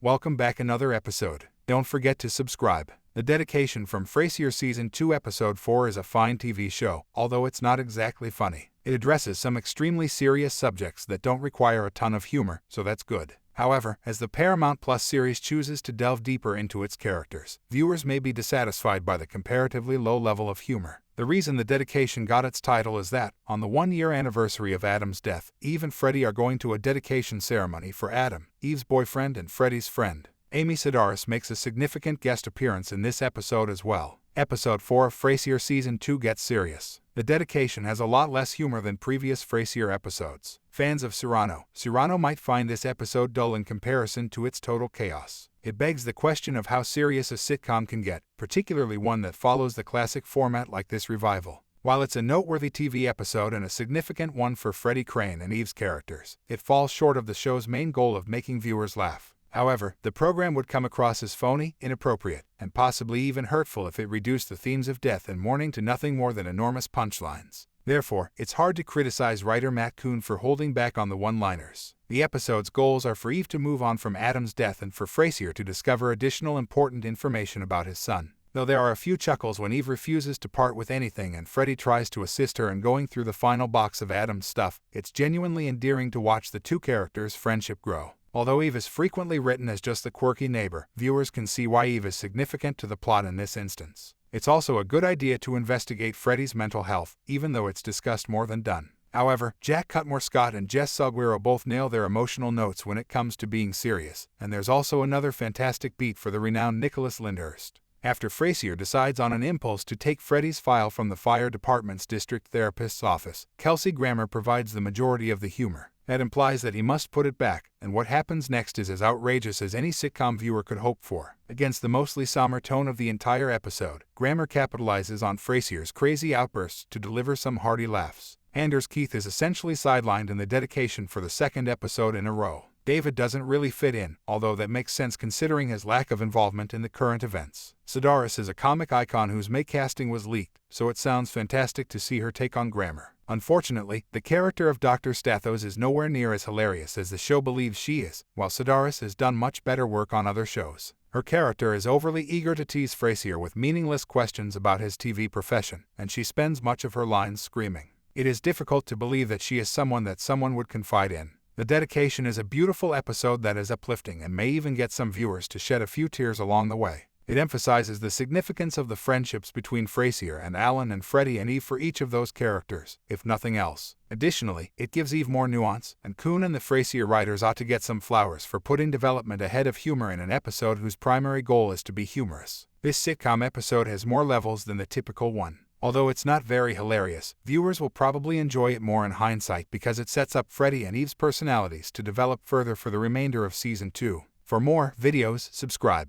Welcome back another episode. Don't forget to subscribe. The dedication from Frasier Season 2 Episode 4 is a fine TV show, although it's not exactly funny. It addresses some extremely serious subjects that don't require a ton of humor, so that's good. However, as the Paramount Plus series chooses to delve deeper into its characters, viewers may be dissatisfied by the comparatively low level of humor. The reason the dedication got its title is that, on the one-year anniversary of Adam's death, Eve and Freddie are going to a dedication ceremony for Adam, Eve's boyfriend and Freddie's friend. Amy Sedaris makes a significant guest appearance in this episode as well. Episode 4 of Frasier Season 2 gets serious. The dedication has a lot less humor than previous Frasier episodes. Fans of Cyrano might find this episode dull in comparison to its total chaos. It begs the question of how serious a sitcom can get, particularly one that follows the classic format like this revival. While it's a noteworthy TV episode and a significant one for Freddie Crane and Eve's characters, it falls short of the show's main goal of making viewers laugh. However, the program would come across as phony, inappropriate, and possibly even hurtful if it reduced the themes of death and mourning to nothing more than enormous punchlines. Therefore, it's hard to criticize writer Matt Coon for holding back on the one-liners. The episode's goals are for Eve to move on from Adam's death and for Frasier to discover additional important information about his son. Though there are a few chuckles when Eve refuses to part with anything and Freddie tries to assist her in going through the final box of Adam's stuff, it's genuinely endearing to watch the two characters' friendship grow. Although Eve is frequently written as just the quirky neighbor, viewers can see why Eve is significant to the plot in this instance. It's also a good idea to investigate Freddie's mental health, even though it's discussed more than done. However, Jack Cutmore Scott and Jess Salguero both nail their emotional notes when it comes to being serious, and there's also another fantastic beat for the renowned Nicholas Lyndhurst. After Frasier decides on an impulse to take Freddie's file from the fire department's district therapist's office, Kelsey Grammer provides the majority of the humor. That implies that he must put it back, and what happens next is as outrageous as any sitcom viewer could hope for. Against the mostly somber tone of the entire episode, Grammer capitalizes on Frasier's crazy outbursts to deliver some hearty laughs. Anders Keith is essentially sidelined in the dedication for the second episode in a row. David doesn't really fit in, although that makes sense considering his lack of involvement in the current events. Sedaris is a comic icon whose May casting was leaked, so it sounds fantastic to see her take on Grammer. Unfortunately, the character of Dr. Stathos is nowhere near as hilarious as the show believes she is, while Sedaris has done much better work on other shows. Her character is overly eager to tease Frasier with meaningless questions about his TV profession, and she spends much of her lines screaming. It is difficult to believe that she is someone that someone would confide in. The dedication is a beautiful episode that is uplifting and may even get some viewers to shed a few tears along the way. It emphasizes the significance of the friendships between Frasier and Alan and Freddie and Eve for each of those characters, if nothing else. Additionally, it gives Eve more nuance, and Coon and the Frasier writers ought to get some flowers for putting development ahead of humor in an episode whose primary goal is to be humorous. This sitcom episode has more levels than the typical one. Although it's not very hilarious, viewers will probably enjoy it more in hindsight because it sets up Freddie and Eve's personalities to develop further for the remainder of Season 2. For more videos, subscribe.